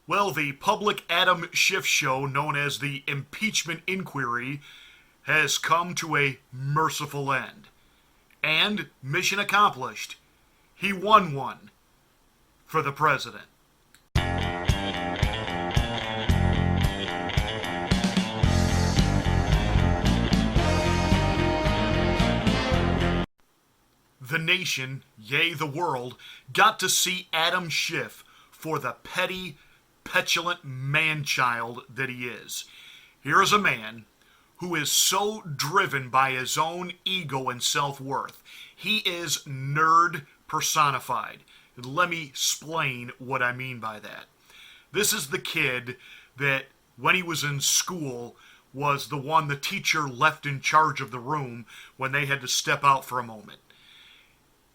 Well, the public Adam Schiff show, known as the Impeachment Inquiry, has come to a merciful end. And mission accomplished. He won one for the president. The nation, yea, the world, got to see Adam Schiff for the petty, petulant man-child that he is. Here is a man who is so driven by his own ego and self-worth. He is nerd personified. Let me explain what I mean by that. This is the kid that, when he was in school, was the one the teacher left in charge of the room when they had to step out for a moment.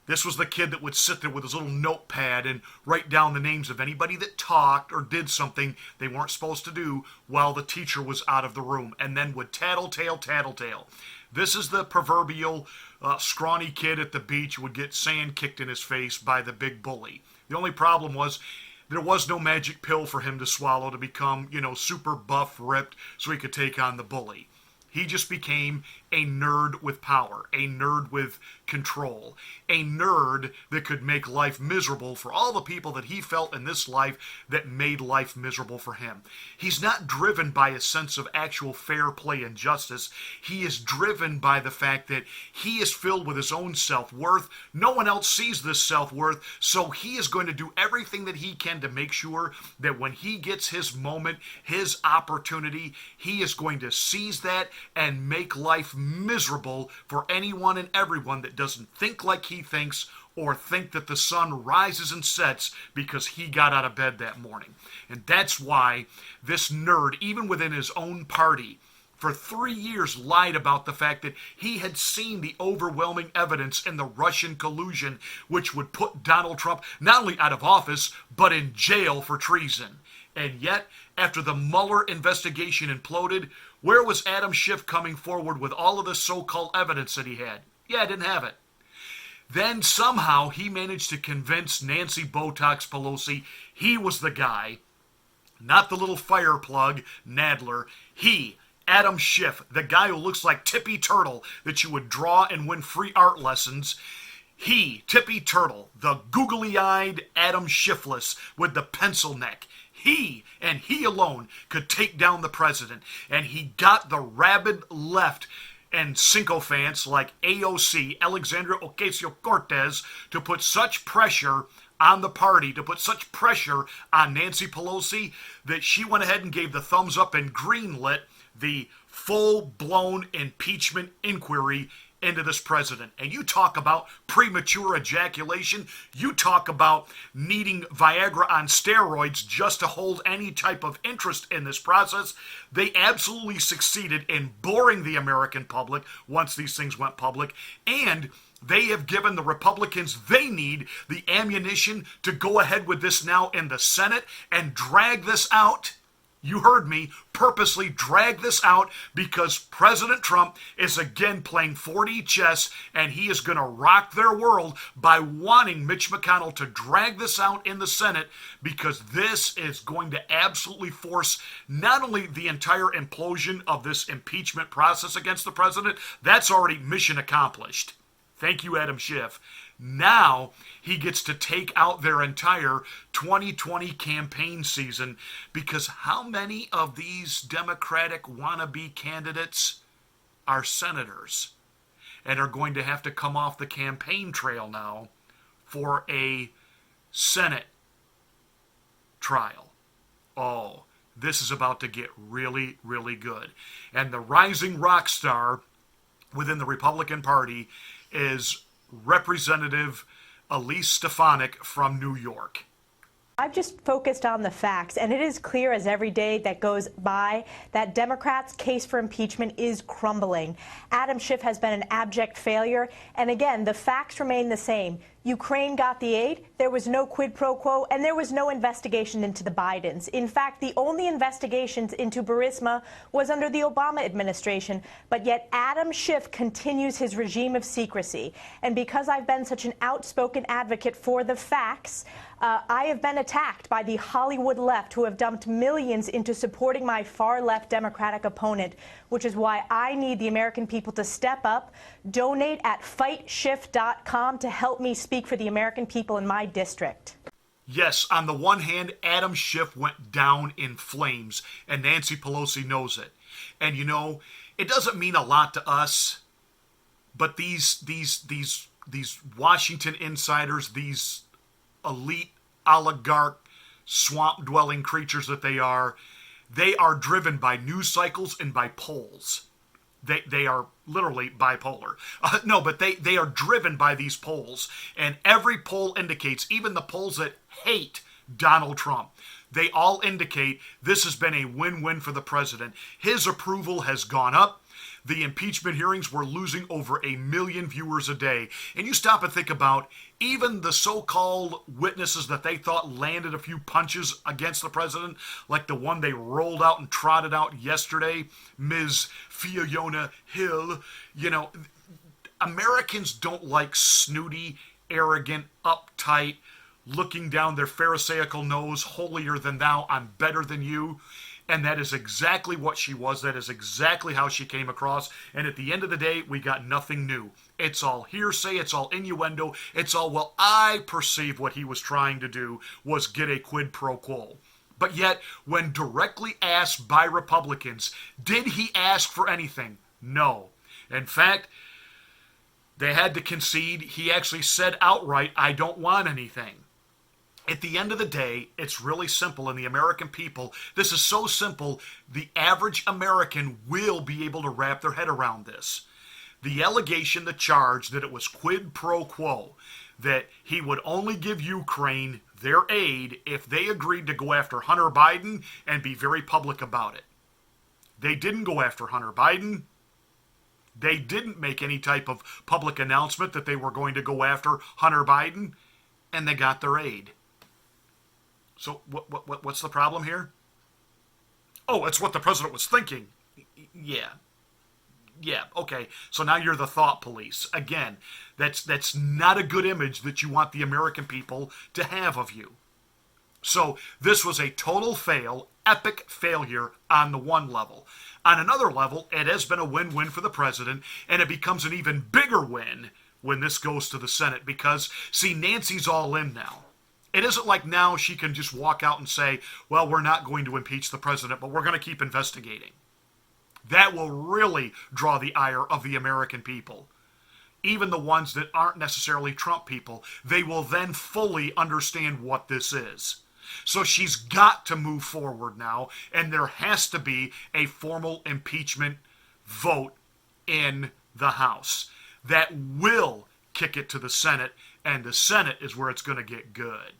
This was the kid that would sit there with his little notepad and write down the names of anybody that talked or did something they weren't supposed to do while the teacher was out of the room, and then would tattletale. This is the proverbial scrawny kid at the beach who would get sand kicked in his face by the big bully. The only problem was there was no magic pill for him to swallow to become, super buff, ripped, so he could take on the bully. He just became a nerd with power, a nerd with control, a nerd that could make life miserable for all the people that he felt in this life that made life miserable for him. He's not driven by a sense of actual fair play and justice. He is driven by the fact that he is filled with his own self-worth. No one else sees this self-worth, so he is going to do everything that he can to make sure that when he gets his moment, his opportunity, he is going to seize that and make life miserable for anyone and everyone that doesn't think like he thinks or think that the sun rises and sets because he got out of bed that morning. And that's why this nerd, even within his own party, for 3 years lied about the fact that he had seen the overwhelming evidence in the Russian collusion, which would put Donald Trump not only out of office, but in jail for treason. And yet, after the Mueller investigation imploded, where was Adam Schiff coming forward with all of the so-called evidence that he had? Yeah, I didn't have it. Then somehow he managed to convince Nancy Botox Pelosi he was the guy, not the little fire plug, Nadler. He, Adam Schiff, the guy who looks like Tippy Turtle that you would draw and win free art lessons. He, Tippy Turtle, the googly-eyed Adam Schiffless with the pencil neck. He, and he alone, could take down the president. And he got the rabid left and sycophants like AOC, Alexandria Ocasio-Cortez, to put such pressure on the party, to put such pressure on Nancy Pelosi, that she went ahead and gave the thumbs up and greenlit the full-blown impeachment inquiry into this president. And you talk about premature ejaculation, you talk about needing Viagra on steroids just to hold any type of interest in this process. They absolutely succeeded in boring the American public once these things went public, and they have given the Republicans they need the ammunition to go ahead with this now in the Senate and drag this out. You heard me, purposely drag this out because President Trump is again playing 4D chess, and he is going to rock their world by wanting Mitch McConnell to drag this out in the Senate, because this is going to absolutely force not only the entire implosion of this impeachment process against the president, that's already mission accomplished. Thank you, Adam Schiff. Now he gets to take out their entire 2020 campaign season, because how many of these Democratic wannabe candidates are senators and are going to have to come off the campaign trail now for a Senate trial? Oh, this is about to get really, really good. And the rising rock star within the Republican Party is Representative Elise Stefanik from New York. I've just focused on the facts, and it is clear as every day that goes by that Democrats' case for impeachment is crumbling. Adam Schiff has been an abject failure, and again, the facts remain the same. Ukraine got the aid, there was no quid pro quo, and there was no investigation into the Bidens. In fact, the only investigations into Burisma was under the Obama administration, but yet Adam Schiff continues his regime of secrecy. And because I've been such an outspoken advocate for the facts, I have been attacked by the Hollywood left, who have dumped millions into supporting my far-left Democratic opponent, which is why I need the American people to step up, donate at fightschiff.com to help me speak for the American people in my district. Yes, on the one hand, Adam Schiff went down in flames, and Nancy Pelosi knows it. And you know, it doesn't mean a lot to us, but these Washington insiders, these elite oligarch swamp-dwelling creatures that they are driven by news cycles and by polls. They are literally bipolar. No, but they are driven by these polls. And every poll indicates, even the polls that hate Donald Trump, they all indicate this has been a win-win for the president. His approval has gone up. The impeachment hearings were losing over 1 million viewers a day. And you stop and think about even the so-called witnesses that they thought landed a few punches against the president, like the one they rolled out and trotted out yesterday, Ms. Fiona Hill. You know, Americans don't like snooty, arrogant, uptight, looking down their pharisaical nose, holier than thou, I'm better than you. And that is exactly what she was. That is exactly how she came across. And at the end of the day, we got nothing new. It's all hearsay. It's all innuendo. It's all, well, I perceive what he was trying to do was get a quid pro quo. But yet, when directly asked by Republicans, did he ask for anything? No. In fact, they had to concede. He actually said outright, I don't want anything. At the end of the day, it's really simple, and the American people, this is so simple, the average American will be able to wrap their head around this. The allegation, the charge that it was quid pro quo, that he would only give Ukraine their aid if they agreed to go after Hunter Biden and be very public about it. They didn't go after Hunter Biden. They didn't make any type of public announcement that they were going to go after Hunter Biden, and they got their aid. So what's the problem here? Oh, it's what the president was thinking. Yeah, okay. So now you're the thought police. Again, that's not a good image that you want the American people to have of you. So this was a total fail, epic failure on the one level. On another level, it has been a win-win for the president, and it becomes an even bigger win when this goes to the Senate because, see, Nancy's all in now. It isn't like now she can just walk out and say, well, we're not going to impeach the president, but we're going to keep investigating. That will really draw the ire of the American people. Even the ones that aren't necessarily Trump people, they will then fully understand what this is. So she's got to move forward now, and there has to be a formal impeachment vote in the House that will kick it to the Senate, and the Senate is where it's going to get good.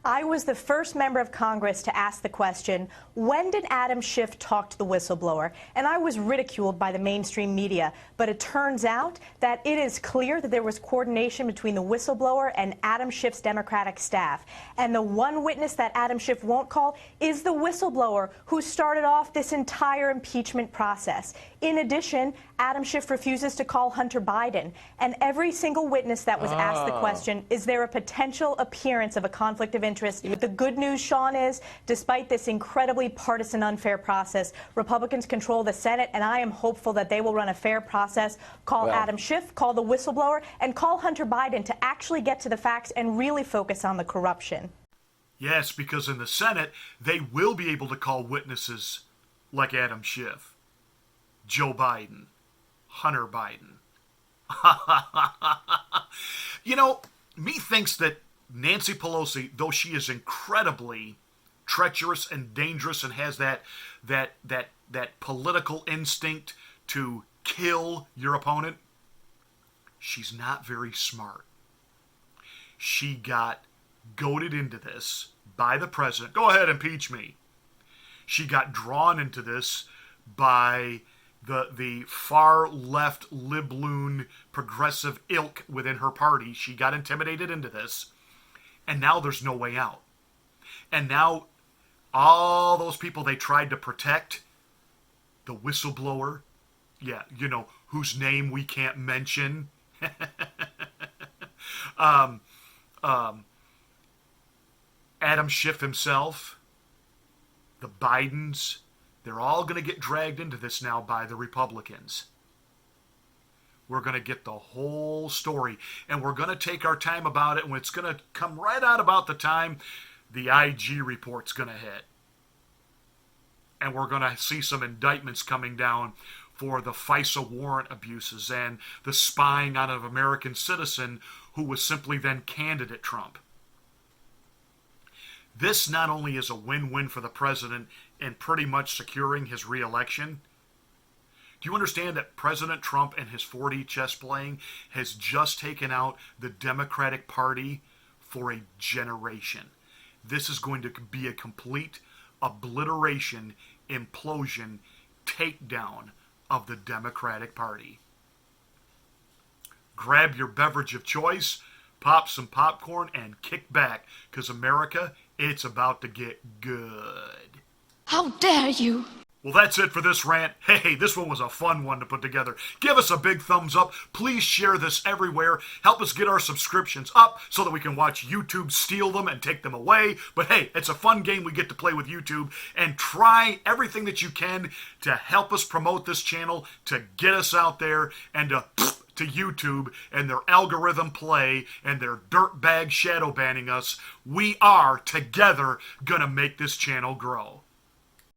I was the first member of Congress to ask the question, when did Adam Schiff talk to the whistleblower? And I was ridiculed by the mainstream media. But it turns out that it is clear that there was coordination between the whistleblower and Adam Schiff's Democratic staff. And the one witness that Adam Schiff won't call is the whistleblower who started off this entire impeachment process. In addition, Adam Schiff refuses to call Hunter Biden. And every single witness that was asked the question, is there a potential appearance of a conflict of interest? The good news, Sean, is despite this incredibly partisan, unfair process, Republicans control the Senate, and I am hopeful that they will run a fair process, call Adam Schiff, call the whistleblower, and call Hunter Biden to actually get to the facts and really focus on the corruption. Yes, because in the Senate, they will be able to call witnesses like Adam Schiff, Joe Biden, Hunter Biden. You know, methinks that Nancy Pelosi, though she is incredibly treacherous and dangerous and has that political instinct to kill your opponent, she's not very smart. She got goaded into this by the president. Go ahead, impeach me. She got drawn into this by the far left libloon progressive ilk within her party. She got intimidated into this, and now there's no way out. And now all those people they tried to protect, the whistleblower, yeah, you know, whose name we can't mention, Adam Schiff himself, the Bidens, they're all going to get dragged into this now by the Republicans. We're going to get the whole story, and we're going to take our time about it, and it's going to come right out about the time the IG report's going to hit. And we're going to see some indictments coming down for the FISA warrant abuses and the spying on an American citizen who was simply then candidate Trump. This not only is a win-win for the president in pretty much securing his re-election. Do you understand that President Trump and his 4D chess playing has just taken out the Democratic Party for a generation? This is going to be a complete obliteration, implosion, takedown of the Democratic Party. Grab your beverage of choice, pop some popcorn, and kick back, because America, it's about to get good. How dare you! Well, that's it for this rant. Hey, this one was a fun one to put together. Give us a big thumbs up. Please share this everywhere. Help us get our subscriptions up so that we can watch YouTube steal them and take them away. But hey, it's a fun game we get to play with YouTube. And try everything that you can to help us promote this channel, to get us out there, and to YouTube and their algorithm play and their dirtbag shadow banning us. We are together gonna make this channel grow.